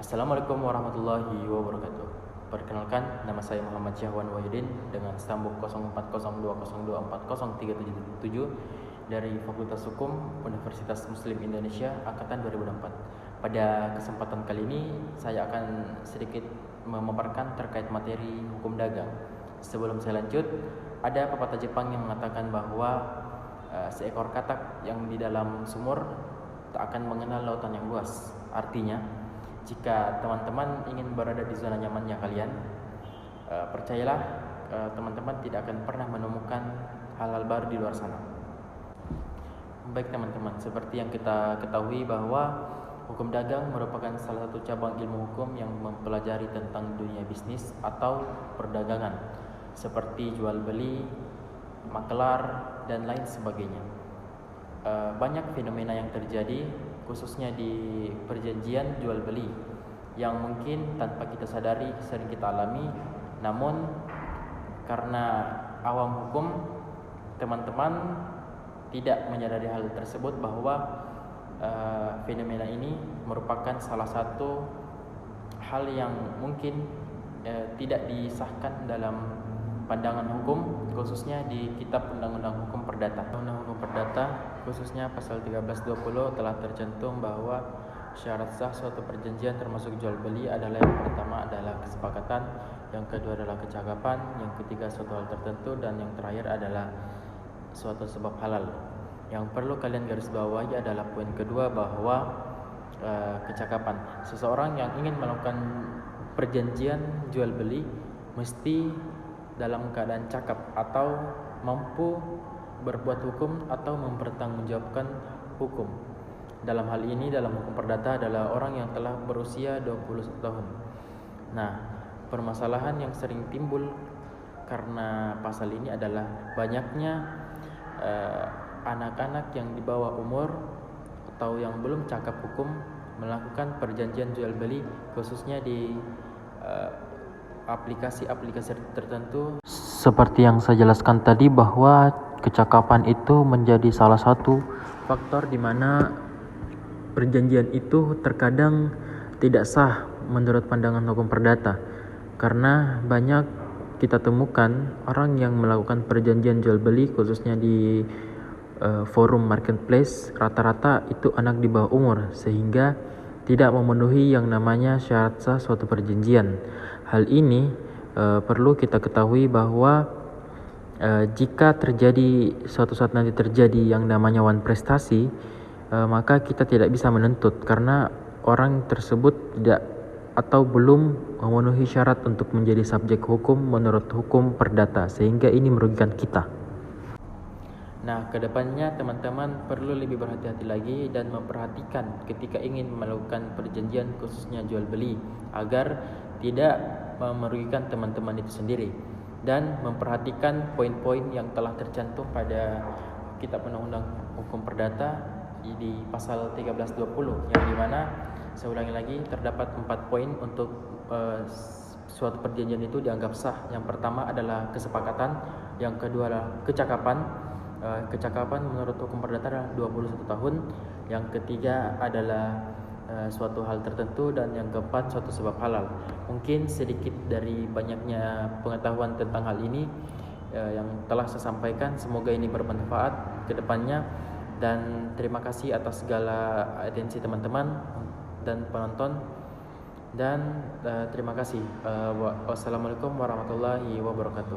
Assalamualaikum warahmatullahi wabarakatuh. Perkenalkan, nama saya Muhammad Syahwan Wahidin dengan stambuk 040202403777 dari Fakultas Hukum Universitas Muslim Indonesia angkatan 2004. Pada kesempatan kali ini saya akan sedikit memaparkan terkait materi hukum dagang. Sebelum saya lanjut, ada pepatah Jepang yang mengatakan bahwa seekor katak yang di dalam sumur tak akan mengenal lautan yang luas. Artinya, jika teman-teman ingin berada di zona nyamannya kalian, percayalah teman-teman tidak akan pernah menemukan hal-hal baru di luar sana. Baik teman-teman, seperti yang kita ketahui bahwa hukum dagang merupakan salah satu cabang ilmu hukum yang mempelajari tentang dunia bisnis atau perdagangan, seperti jual beli, makelar, dan lain sebagainya. Banyak fenomena yang terjadi khususnya di perjanjian jual beli yang mungkin tanpa kita sadari sering kita alami, namun karena awam hukum, teman-teman tidak menyadari hal tersebut bahwa fenomena ini merupakan salah satu hal yang mungkin tidak disahkan dalam pandangan hukum, khususnya di Kitab Undang-Undang Hukum Perdata. Undang-Undang Hukum Perdata khususnya pasal 1320 telah tercantum bahwa syarat sah suatu perjanjian termasuk jual beli adalah yang pertama adalah kesepakatan, yang kedua adalah kecakapan, yang ketiga suatu hal tertentu, dan yang terakhir adalah suatu sebab halal. Yang perlu kalian garis bawahi adalah poin kedua bahwa kecakapan. Seseorang yang ingin melakukan perjanjian jual beli mesti dalam keadaan cakap atau mampu berbuat hukum atau mempertanggungjawabkan hukum. Dalam hal ini dalam hukum perdata adalah orang yang telah berusia 21 tahun. Nah, permasalahan yang sering timbul karena pasal ini adalah banyaknya anak-anak yang di bawah umur atau yang belum cakap hukum melakukan perjanjian jual beli, khususnya di aplikasi-aplikasi tertentu. Seperti yang saya jelaskan tadi bahwa kecakapan itu menjadi salah satu faktor di mana perjanjian itu terkadang tidak sah menurut pandangan hukum perdata, karena banyak kita temukan orang yang melakukan perjanjian jual beli khususnya di forum marketplace, rata-rata itu anak di bawah umur sehingga tidak memenuhi yang namanya syarat sah suatu perjanjian. Hal ini perlu kita ketahui bahwa jika terjadi suatu saat nanti terjadi yang namanya wan prestasi, maka kita tidak bisa menuntut karena orang tersebut tidak atau belum memenuhi syarat untuk menjadi subjek hukum menurut hukum perdata, sehingga ini merugikan kita. Nah, kedepannya teman-teman perlu lebih berhati-hati lagi dan memperhatikan ketika ingin melakukan perjanjian khususnya jual beli agar tidak merugikan teman-teman itu sendiri, dan memperhatikan poin-poin yang telah tercantum pada Kitab Undang-Undang Hukum Perdata di pasal 1320 yang dimana, saya ulangi lagi, terdapat 4 poin untuk suatu perjanjian itu dianggap sah. Yang pertama adalah kesepakatan, yang kedua adalah kecakapan. Kecakapan menurut hukum perdata adalah 21 tahun. Yang ketiga adalah suatu hal tertentu, dan yang keempat suatu sebab halal. Mungkin sedikit dari banyaknya pengetahuan tentang hal ini yang telah saya sampaikan, semoga ini bermanfaat ke depannya, dan terima kasih atas segala atensi teman-teman dan penonton, dan terima kasih. Wassalamualaikum warahmatullahi wabarakatuh.